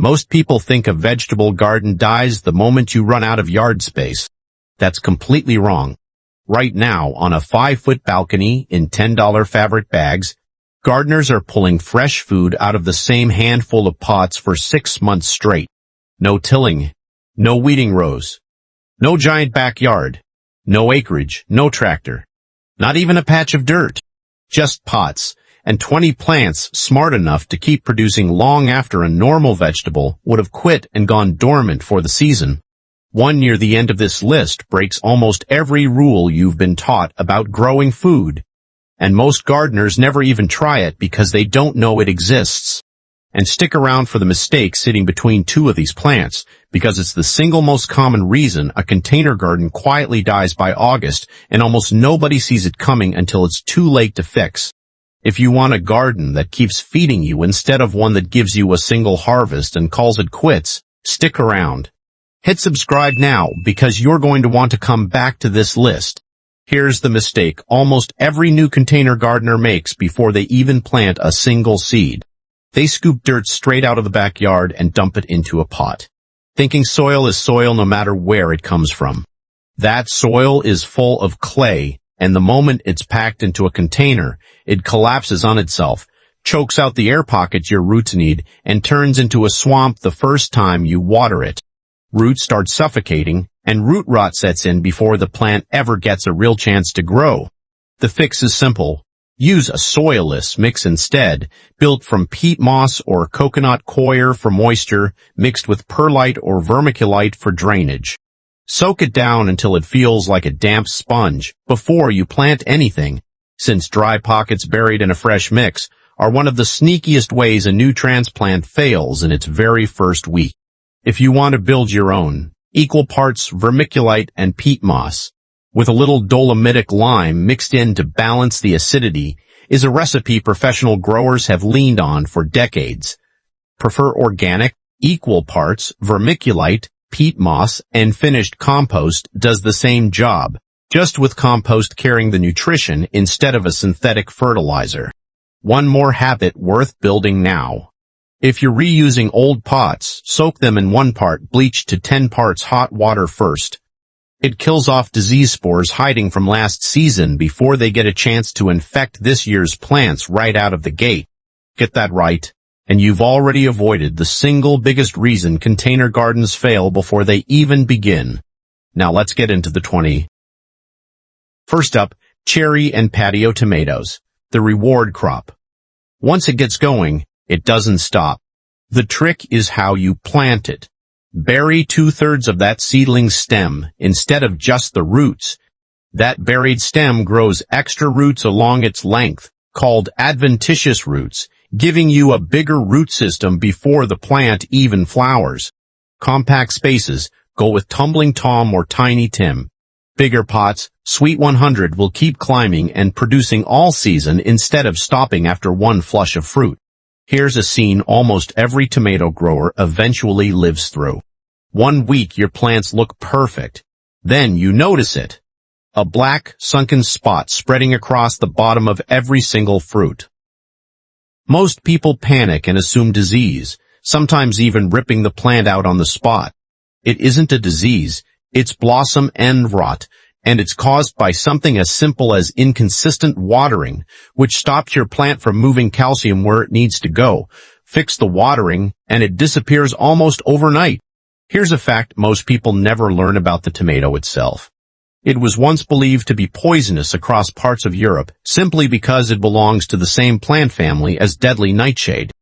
Most people think a vegetable garden dies the moment you run out of yard space. That's completely wrong. Right now, on a 5-foot balcony in $10 fabric bags, gardeners are pulling fresh food out of the same handful of pots for 6 months straight. No tilling, no weeding rows, no giant backyard, no acreage, no tractor, not even a patch of dirt. Just pots and 20 plants smart enough to keep producing long after a normal vegetable would have quit and gone dormant for the season. One near the end of this list breaks almost every rule you've been taught about growing food. And most gardeners never even try it because they don't know it exists. And stick around for the mistake sitting between two of these plants, because it's the single most common reason a container garden quietly dies by August, and almost nobody sees it coming until it's too late to fix. If you want a garden that keeps feeding you instead of one that gives you a single harvest and calls it quits, stick around. Hit subscribe now because you're going to want to come back to this list. Here's the mistake almost every new container gardener makes before they even plant a single seed. They scoop dirt straight out of the backyard and dump it into a pot, thinking soil is soil no matter where it comes from. That soil is full of clay, and the moment it's packed into a container, it collapses on itself, chokes out the air pockets your roots need, and turns into a swamp the first time you water it. Roots start suffocating, and root rot sets in before the plant ever gets a real chance to grow. The fix is simple. Use a soilless mix instead, built from peat moss or coconut coir for moisture, mixed with perlite or vermiculite for drainage. Soak it down until it feels like a damp sponge before you plant anything, since dry pockets buried in a fresh mix are one of the sneakiest ways a new transplant fails in its very first week. If you want to build your own, equal parts vermiculite and peat moss, with a little dolomitic lime mixed in to balance the acidity, is a recipe professional growers have leaned on for decades. Prefer organic, equal parts vermiculite, peat moss, and finished compost does the same job, just with compost carrying the nutrition instead of a synthetic fertilizer. One more habit worth building now. If you're reusing old pots, soak them in 1 part bleach to 10 parts hot water first. It kills off disease spores hiding from last season before they get a chance to infect this year's plants right out of the gate. Get that right, and you've already avoided the single biggest reason container gardens fail before they even begin. Now let's get into the 20. First up, cherry and patio tomatoes, the reward crop. Once it gets going, it doesn't stop. The trick is how you plant it. Bury 2/3 of that seedling stem instead of just the roots. That buried stem grows extra roots along its length, called adventitious roots, giving you a bigger root system before the plant even flowers. Compact spaces, go with Tumbling Tom or Tiny Tim. Bigger pots, Sweet 100 will keep climbing and producing all season instead of stopping after one flush of fruit. Here's a scene almost every tomato grower eventually lives through. 1 week your plants look perfect. Then you notice it. A black, sunken spot spreading across the bottom of every single fruit. Most people panic and assume disease, sometimes even ripping the plant out on the spot. It isn't a disease, it's blossom end rot, and it's caused by something as simple as inconsistent watering, which stops your plant from moving calcium where it needs to go. Fix the watering, and it disappears almost overnight. Here's a fact most people never learn about the tomato itself. It was once believed to be poisonous across parts of Europe, simply because it belongs to the same plant family as deadly nightshade.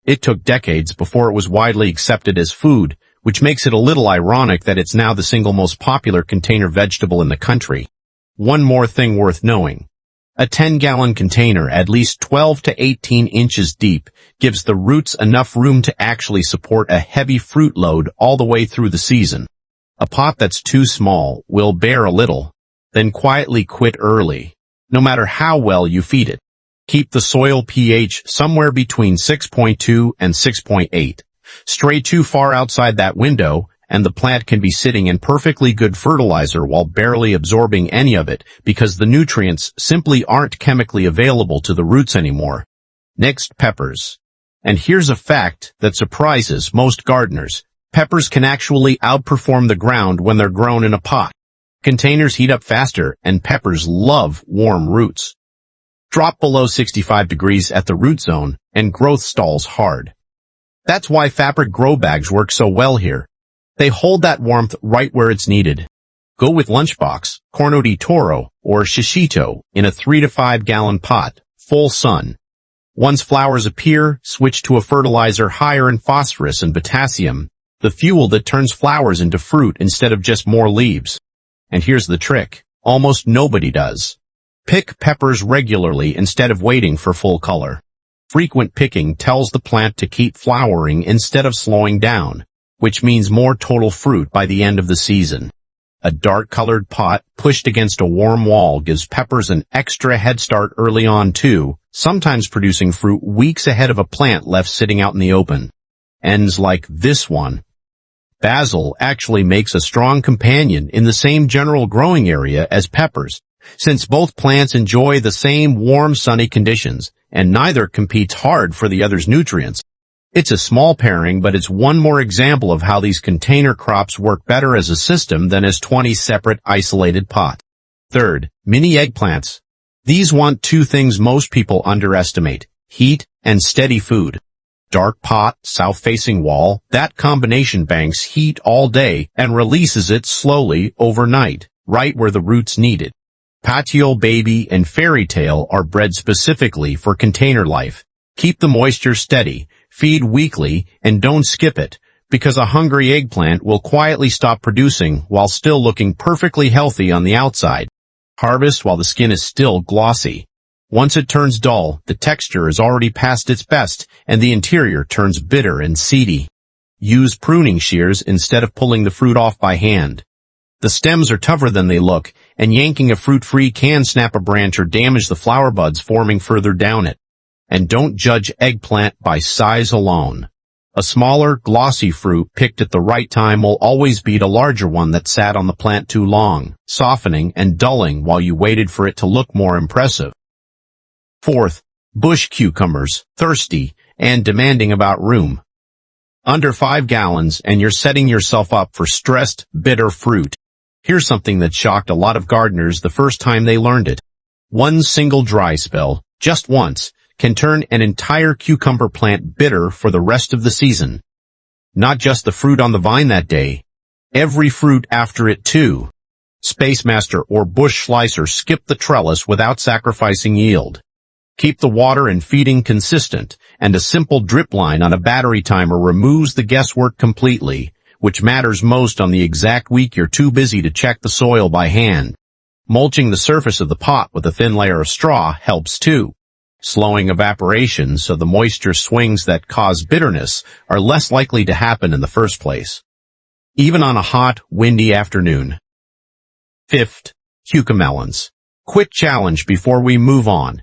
It took decades before it was widely accepted as food, which makes it a little ironic that it's now the single most popular container vegetable in the country. One more thing worth knowing. A 10-gallon container at least 12 to 18 inches deep gives the roots enough room to actually support a heavy fruit load all the way through the season. A pot that's too small will bear a little, then quietly quit early, no matter how well you feed it. Keep the soil pH somewhere between 6.2 and 6.8. Stray too far outside that window, and the plant can be sitting in perfectly good fertilizer while barely absorbing any of it because the nutrients simply aren't chemically available to the roots anymore. Next, peppers. And here's a fact that surprises most gardeners. Peppers can actually outperform the ground when they're grown in a pot. Containers heat up faster, and peppers love warm roots. Drop below 65 degrees at the root zone, and growth stalls hard. That's why fabric grow bags work so well here. They hold that warmth right where it's needed. Go with lunchbox, corno di toro, or shishito in a 3 to 5 gallon pot, full sun. Once flowers appear, switch to a fertilizer higher in phosphorus and potassium, the fuel that turns flowers into fruit instead of just more leaves. And here's the trick. Almost nobody does. Pick peppers regularly instead of waiting for full color. Frequent picking tells the plant to keep flowering instead of slowing down, which means more total fruit by the end of the season. A dark-colored pot pushed against a warm wall gives peppers an extra head start early on too, sometimes producing fruit weeks ahead of a plant left sitting out in the open. Ends like this one. Basil actually makes a strong companion in the same general growing area as peppers, since both plants enjoy the same warm, sunny conditions, and neither competes hard for the other's nutrients. It's a small pairing, but it's one more example of how these container crops work better as a system than as 20 separate, isolated pots. Third, mini eggplants. These want two things most people underestimate: heat and steady food. Dark pot, south-facing wall, that combination banks heat all day and releases it slowly overnight, right where the roots need it. Patio, baby, and fairy tale are bred specifically for container life. Keep the moisture steady, feed weekly, and don't skip it, because a hungry eggplant will quietly stop producing while still looking perfectly healthy on the outside. Harvest while the skin is still glossy. Once it turns dull, the texture is already past its best, and the interior turns bitter and seedy. Use pruning shears instead of pulling the fruit off by hand. The stems are tougher than they look, and yanking a fruit free can snap a branch or damage the flower buds forming further down it. And don't judge eggplant by size alone. A smaller, glossy fruit picked at the right time will always beat a larger one that sat on the plant too long, softening and dulling while you waited for it to look more impressive. Fourth, bush cucumbers, thirsty and demanding about room. Under 5 gallons and you're setting yourself up for stressed, bitter fruit. Here's something that shocked a lot of gardeners the first time they learned it. One single dry spell, just once, can turn an entire cucumber plant bitter for the rest of the season. Not just the fruit on the vine that day, every fruit after it too. Space Master or bush slicer skip the trellis without sacrificing yield. Keep the water and feeding consistent, and a simple drip line on a battery timer removes the guesswork completely, which matters most on the exact week you're too busy to check the soil by hand. Mulching the surface of the pot with a thin layer of straw helps too. Slowing evaporation so the moisture swings that cause bitterness are less likely to happen in the first place, even on a hot, windy afternoon. Fifth, cucamelons. Quick challenge before we move on.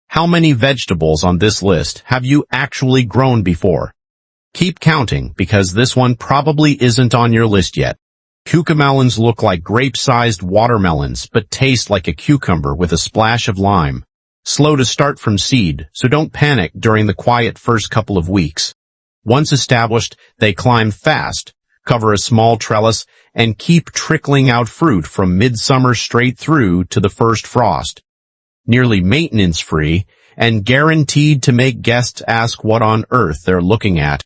How many vegetables on this list have you actually grown before? Keep counting, because this one probably isn't on your list yet. Cucamelons look like grape-sized watermelons, but taste like a cucumber with a splash of lime. Slow to start from seed, so don't panic during the quiet first couple of weeks. Once established, they climb fast, cover a small trellis, and keep trickling out fruit from midsummer straight through to the first frost. Nearly maintenance-free, and guaranteed to make guests ask what on earth they're looking at.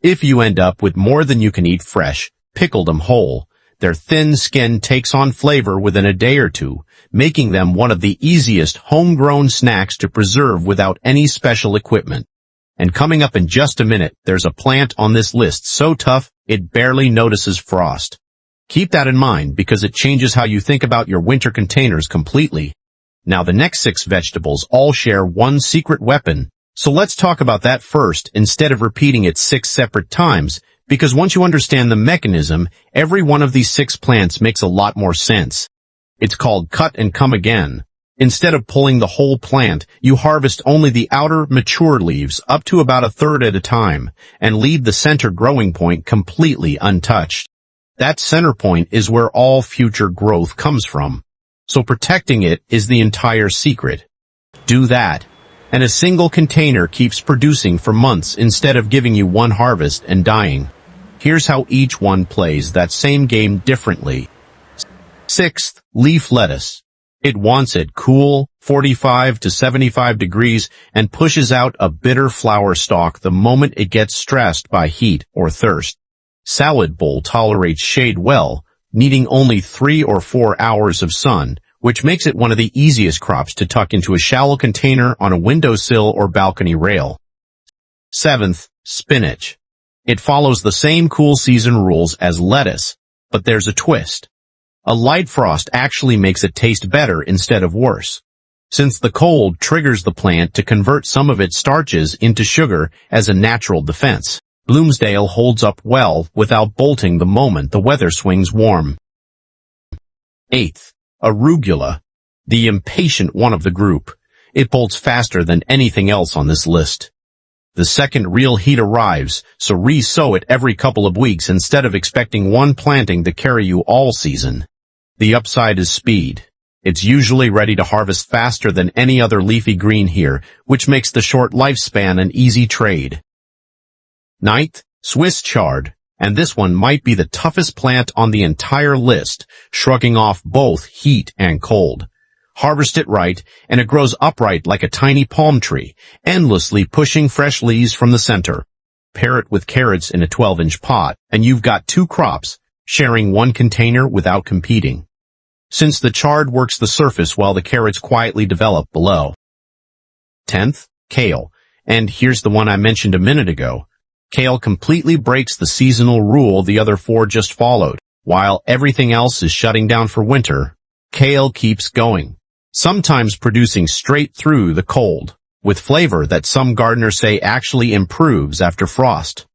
If you end up with more than you can eat fresh, pickle them whole. Their thin skin takes on flavor within a day or two, making them one of the easiest homegrown snacks to preserve without any special equipment. And coming up in just a minute, there's a plant on this list so tough, it barely notices frost. Keep that in mind because it changes how you think about your winter containers completely. Now the next 6 vegetables all share one secret weapon, so let's talk about that first instead of repeating it 6 separate times, because once you understand the mechanism, every one of these 6 plants makes a lot more sense. It's called cut and come again. Instead of pulling the whole plant, you harvest only the outer, mature leaves up to about a third at a time, and leave the center growing point completely untouched. That center point is where all future growth comes from. So protecting it is the entire secret. Do that, And a single container keeps producing for months instead of giving you one harvest and dying. Here's how each one plays that same game differently. Sixth, leaf lettuce. It wants it cool, 45 to 75 degrees, and pushes out a bitter flower stalk the moment it gets stressed by heat or thirst. Salad bowl tolerates shade well, needing only 3 or 4 hours of sun, which makes it one of the easiest crops to tuck into a shallow container on a windowsill or balcony rail. Seventh, spinach. It follows the same cool season rules as lettuce, but there's a twist. A light frost actually makes it taste better instead of worse, since the cold triggers the plant to convert some of its starches into sugar as a natural defense. Bloomsdale holds up well without bolting the moment the weather swings warm. Eighth, arugula, the impatient one of the group. It bolts faster than anything else on this list. The second real heat arrives, so re-sow it every couple of weeks instead of expecting one planting to carry you all season. The upside is speed. It's usually ready to harvest faster than any other leafy green here, which makes the short lifespan an easy trade. Ninth, Swiss chard, and this one might be the toughest plant on the entire list, shrugging off both heat and cold. Harvest it right, and it grows upright like a tiny palm tree, endlessly pushing fresh leaves from the center. Pair it with carrots in a 12-inch pot, and you've got 2 crops, sharing one container without competing. Since the chard works the surface while the carrots quietly develop below. 10th, kale, and here's the one I mentioned a minute ago. Kale completely breaks the seasonal rule the other 4 just followed. While everything else is shutting down for winter, kale keeps going, sometimes producing straight through the cold, with flavor that some gardeners say actually improves after frost.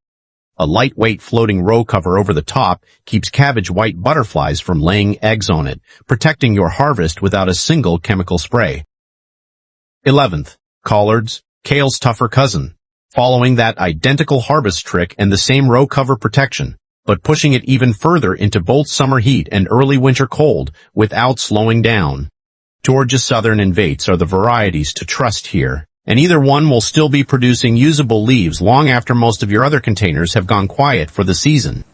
A lightweight floating row cover over the top keeps cabbage white butterflies from laying eggs on it, protecting your harvest without a single chemical spray. 11th, collards, kale's tougher cousin, following that identical harvest trick and the same row cover protection, but pushing it even further into both summer heat and early winter cold without slowing down. Georgia Southern and Vates are the varieties to trust here, and either one will still be producing usable leaves long after most of your other containers have gone quiet for the season.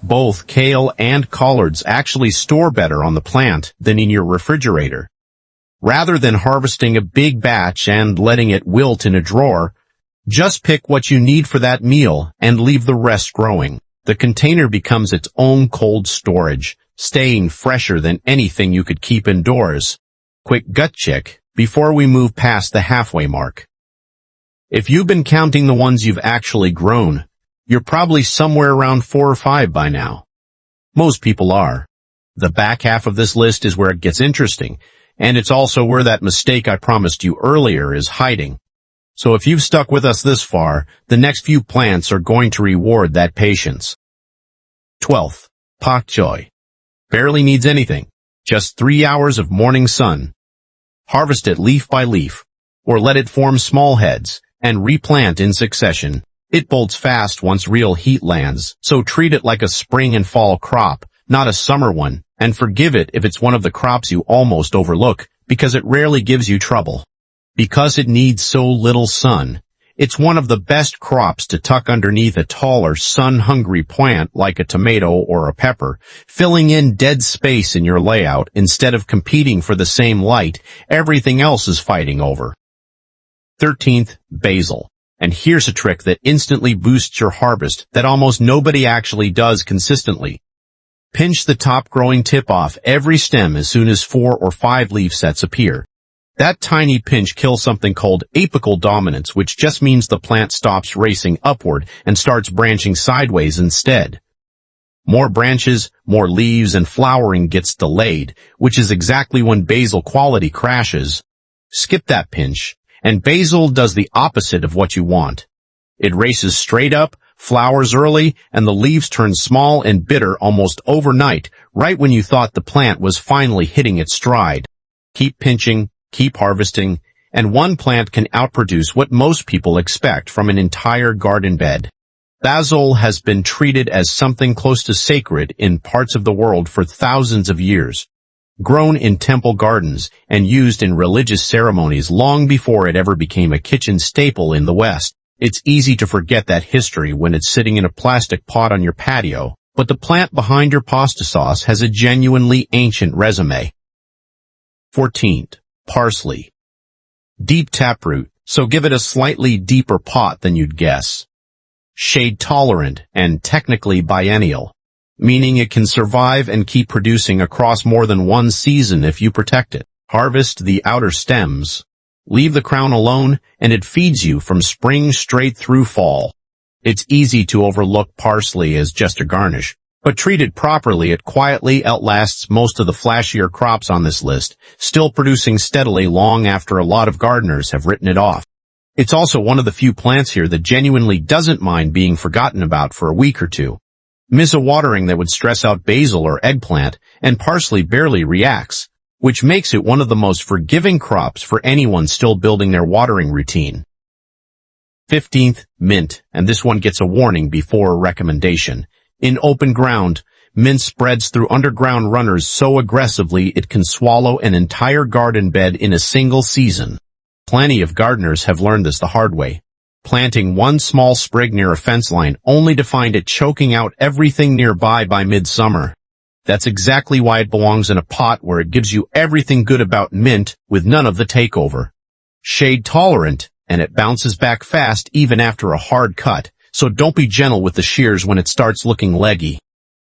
Both kale and collards actually store better on the plant than in your refrigerator. Rather than harvesting a big batch and letting it wilt in a drawer, just pick what you need for that meal and leave the rest growing. The container becomes its own cold storage, staying fresher than anything you could keep indoors. Quick gut check before we move past the halfway mark. If you've been counting the ones you've actually grown, you're probably somewhere around 4 or 5 by now. Most people are. The back half of this list is where it gets interesting, and it's also where that mistake I promised you earlier is hiding. So if you've stuck with us this far, the next few plants are going to reward that patience. 12th, pak choi. Barely needs anything. Just 3 hours of morning sun. Harvest it leaf by leaf, or let it form small heads, and replant in succession. It bolts fast once real heat lands, so treat it like a spring and fall crop, not a summer one, and forgive it if it's one of the crops you almost overlook, because it rarely gives you trouble. Because it needs so little sun, it's one of the best crops to tuck underneath a taller, sun-hungry plant like a tomato or a pepper, filling in dead space in your layout instead of competing for the same light everything else is fighting over. 13th, basil. And here's a trick that instantly boosts your harvest that almost nobody actually does consistently. Pinch the top growing tip off every stem as soon as 4 or 5 leaf sets appear. That tiny pinch kills something called apical dominance, which just means the plant stops racing upward and starts branching sideways instead. More branches, more leaves, and flowering gets delayed, which is exactly when basil quality crashes. Skip that pinch, and basil does the opposite of what you want. It races straight up, flowers early, and the leaves turn small and bitter almost overnight, right when you thought the plant was finally hitting its stride. Keep pinching, keep harvesting, and one plant can outproduce what most people expect from an entire garden bed. Basil has been treated as something close to sacred in parts of the world for thousands of years. Grown in temple gardens and used in religious ceremonies long before it ever became a kitchen staple in the West. It's easy to forget that history when it's sitting in a plastic pot on your patio, but the plant behind your pasta sauce has a genuinely ancient resume. 14th. Parsley. Deep taproot, so give it a slightly deeper pot than you'd guess. Shade tolerant and technically biennial, meaning it can survive and keep producing across more than one season if you protect it. Harvest the outer stems. Leave the crown alone, and it feeds you from spring straight through fall. It's easy to overlook parsley as just a garnish, but treated properly, it quietly outlasts most of the flashier crops on this list, still producing steadily long after a lot of gardeners have written it off. It's also one of the few plants here that genuinely doesn't mind being forgotten about for a week or two. Miss a watering that would stress out basil or eggplant, and parsley barely reacts, which makes it one of the most forgiving crops for anyone still building their watering routine. 15th. Mint, and this one gets a warning before a recommendation. In open ground, mint spreads through underground runners so aggressively it can swallow an entire garden bed in a single season. Plenty of gardeners have learned this the hard way, planting one small sprig near a fence line only to find it choking out everything nearby by midsummer. That's exactly why it belongs in a pot where it gives you everything good about mint with none of the takeover. Shade tolerant, and it bounces back fast even after a hard cut, so don't be gentle with the shears when it starts looking leggy.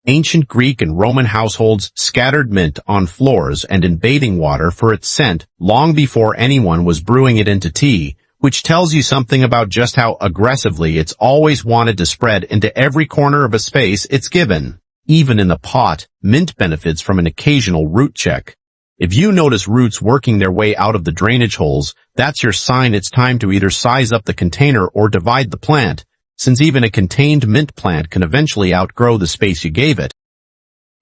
Ancient Greek and Roman households scattered mint on floors and in bathing water for its scent long before anyone was brewing it into tea, which tells you something about just how aggressively it's always wanted to spread into every corner of a space it's given. Even in the pot, mint benefits from an occasional root check. If you notice roots working their way out of the drainage holes, that's your sign it's time to either size up the container or divide the plant, since even a contained mint plant can eventually outgrow the space you gave it.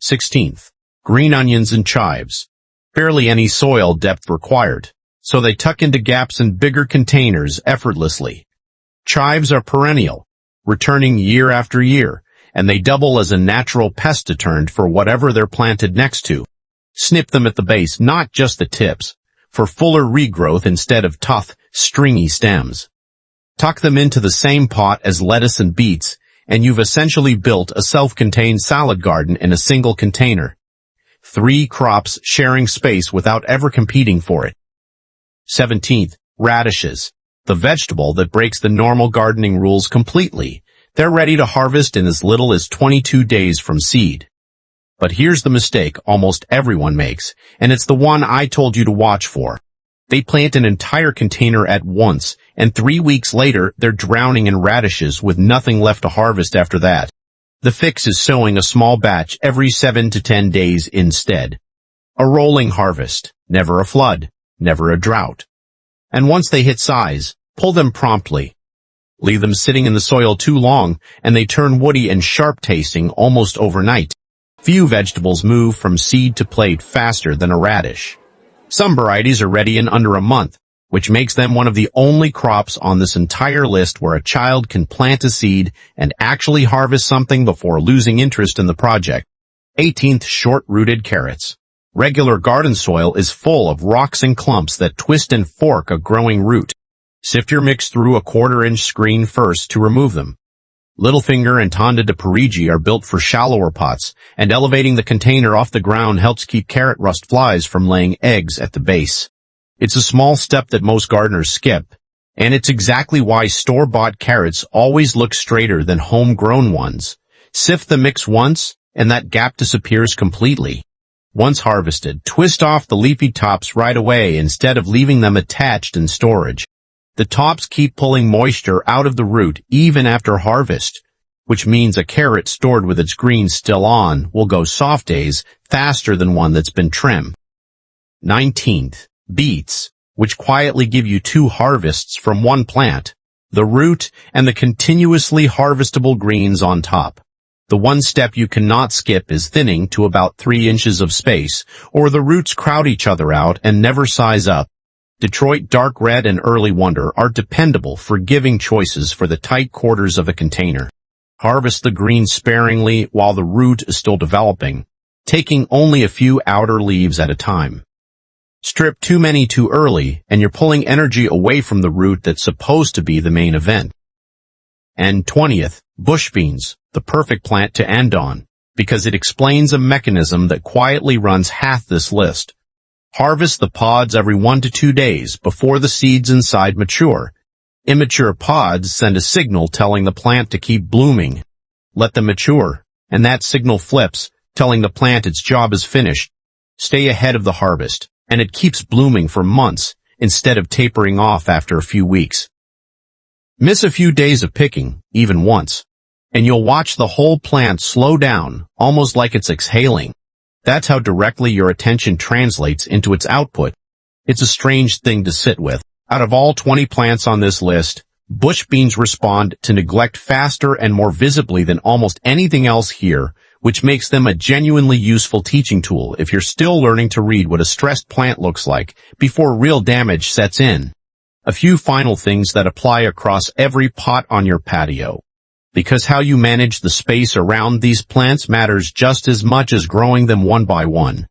16th. Green onions and chives. Barely any soil depth required, so they tuck into gaps in bigger containers effortlessly. Chives are perennial, returning year after year, and they double as a natural pest deterrent for whatever they're planted next to. Snip them at the base, not just the tips, for fuller regrowth instead of tough, stringy stems. Tuck them into the same pot as lettuce and beets, and you've essentially built a self-contained salad garden in a single container. 3 crops sharing space without ever competing for it. 17th. Radishes. The vegetable that breaks the normal gardening rules completely. They're ready to harvest in as little as 22 days from seed. But here's the mistake almost everyone makes, and it's the one I told you to watch for. They plant an entire container at once, and 3 weeks later they're drowning in radishes with nothing left to harvest after that. The fix is sowing a small batch every 7 to 10 days instead. A rolling harvest, never a flood, never a drought. And once they hit size, pull them promptly. Leave them sitting in the soil too long, and they turn woody and sharp-tasting almost overnight. Few vegetables move from seed to plate faster than a radish. Some varieties are ready in under a month, which makes them one of the only crops on this entire list where a child can plant a seed and actually harvest something before losing interest in the project. 18th. Short-rooted carrots. Regular garden soil is full of rocks and clumps that twist and fork a growing root. Sift your mix through a 1/4-inch screen first to remove them. Littlefinger and Tonda de Parigi are built for shallower pots, and elevating the container off the ground helps keep carrot rust flies from laying eggs at the base. It's a small step that most gardeners skip, and it's exactly why store-bought carrots always look straighter than homegrown ones. Sift the mix once, and that gap disappears completely. Once harvested, twist off the leafy tops right away instead of leaving them attached in storage. The tops keep pulling moisture out of the root even after harvest, which means a carrot stored with its greens still on will go soft days faster than one that's been trimmed. 19th. Beets, which quietly give you 2 harvests from one plant, the root and the continuously harvestable greens on top. The one step you cannot skip is thinning to about 3 inches of space, or the roots crowd each other out and never size up. Detroit Dark Red and Early Wonder are dependable, forgiving choices for the tight quarters of a container. Harvest the greens sparingly while the root is still developing. taking only a few outer leaves at a time. Strip too many too early, and you're pulling energy away from the root that's supposed to be the main event. And 20th, bush beans, the perfect plant to end on, because it explains a mechanism that quietly runs half this list. Harvest the pods every 1 to 2 days before the seeds inside mature. Immature pods send a signal telling the plant to keep blooming. Let them mature, and that signal flips, telling the plant its job is finished. Stay ahead of the harvest, and it keeps blooming for months instead of tapering off after a few weeks. Miss a few days of picking, even once, and you'll watch the whole plant slow down, almost like it's exhaling. That's how directly your attention translates into its output. It's a strange thing to sit with. Out of all 20 plants on this list, bush beans respond to neglect faster and more visibly than almost anything else here, which makes them a genuinely useful teaching tool if you're still learning to read what a stressed plant looks like before real damage sets in. A few final things that apply across every pot on your patio. Because how you manage the space around these plants matters just as much as growing them one by one.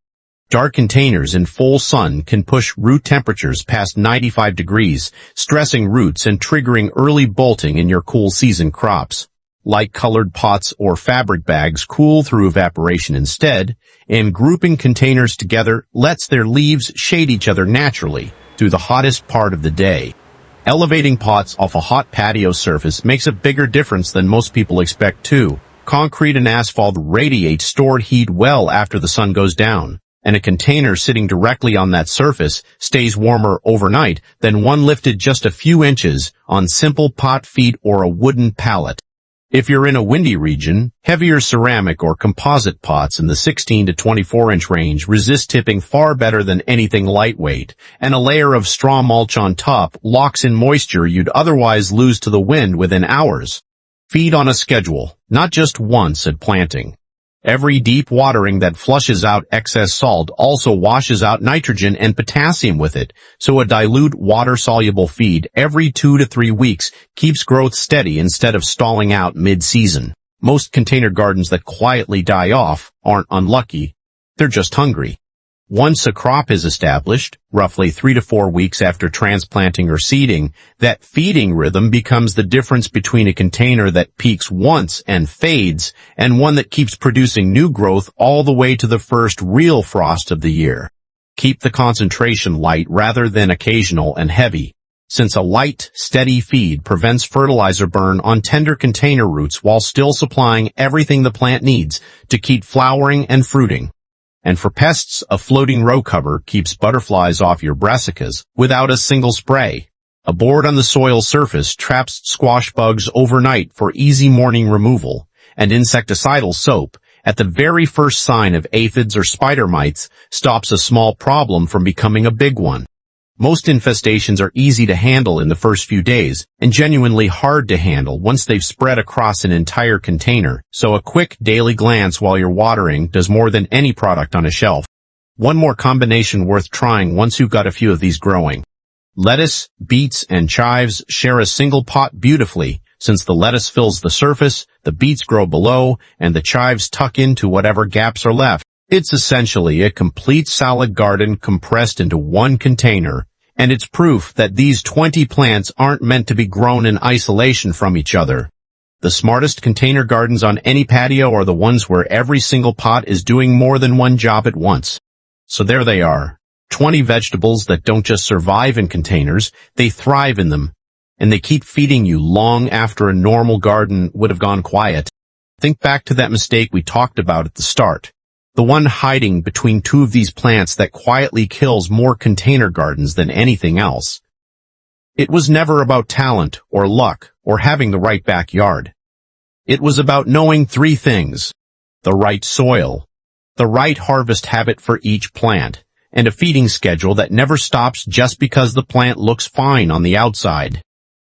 Dark containers in full sun can push root temperatures past 95 degrees, stressing roots and triggering early bolting in your cool season crops. Light-colored pots or fabric bags cool through evaporation instead, and grouping containers together lets their leaves shade each other naturally through the hottest part of the day. Elevating pots off a hot patio surface makes a bigger difference than most people expect too. Concrete and asphalt radiate stored heat well after the sun goes down, and a container sitting directly on that surface stays warmer overnight than one lifted just a few inches on simple pot feet or a wooden pallet. If you're in a windy region, heavier ceramic or composite pots in the 16 to 24-inch range resist tipping far better than anything lightweight, and a layer of straw mulch on top locks in moisture you'd otherwise lose to the wind within hours. Feed on a schedule, not just once at planting. Every deep watering that flushes out excess salt also washes out nitrogen and potassium with it, so a dilute water-soluble feed every 2 to 3 weeks keeps growth steady instead of stalling out mid-season. Most container gardens that quietly die off aren't unlucky, they're just hungry. Once a crop is established, roughly 3 to 4 weeks after transplanting or seeding, that feeding rhythm becomes the difference between a container that peaks once and fades and one that keeps producing new growth all the way to the first real frost of the year. Keep the concentration light rather than occasional and heavy, since a light, steady feed prevents fertilizer burn on tender container roots while still supplying everything the plant needs to keep flowering and fruiting. And for pests, a floating row cover keeps butterflies off your brassicas without a single spray. A board on the soil surface traps squash bugs overnight for easy morning removal, and insecticidal soap, at the very first sign of aphids or spider mites, stops a small problem from becoming a big one. Most infestations are easy to handle in the first few days, and genuinely hard to handle once they've spread across an entire container, so a quick daily glance while you're watering does more than any product on a shelf. One more combination worth trying once you've got a few of these growing. Lettuce, beets, and chives share a single pot beautifully, since the lettuce fills the surface, the beets grow below, and the chives tuck into whatever gaps are left. It's essentially a complete salad garden compressed into one container, and it's proof that these 20 plants aren't meant to be grown in isolation from each other. The smartest container gardens on any patio are the ones where every single pot is doing more than one job at once. So there they are, 20 vegetables that don't just survive in containers, they thrive in them, and they keep feeding you long after a normal garden would have gone quiet. Think back to that mistake we talked about at the start. The one hiding between two of these plants that quietly kills more container gardens than anything else. It was never about talent or luck or having the right backyard. It was about knowing 3 things: the right soil, the right harvest habit for each plant, and a feeding schedule that never stops just because the plant looks fine on the outside.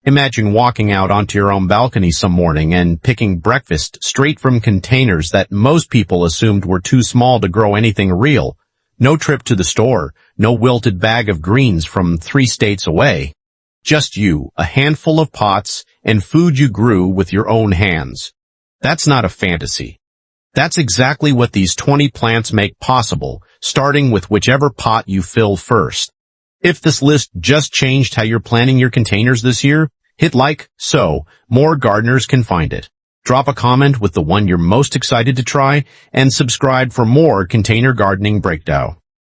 Imagine walking out onto your own balcony some morning and picking breakfast straight from containers that most people assumed were too small to grow anything real. No trip to the store, no wilted bag of greens from 3 states away. Just you, a handful of pots, and food you grew with your own hands. That's not a fantasy. That's exactly what these 20 plants make possible, starting with whichever pot you fill first. If this list just changed how you're planning your containers this year, hit like so more gardeners can find it. Drop a comment with the one you're most excited to try, and subscribe for more container gardening breakdown.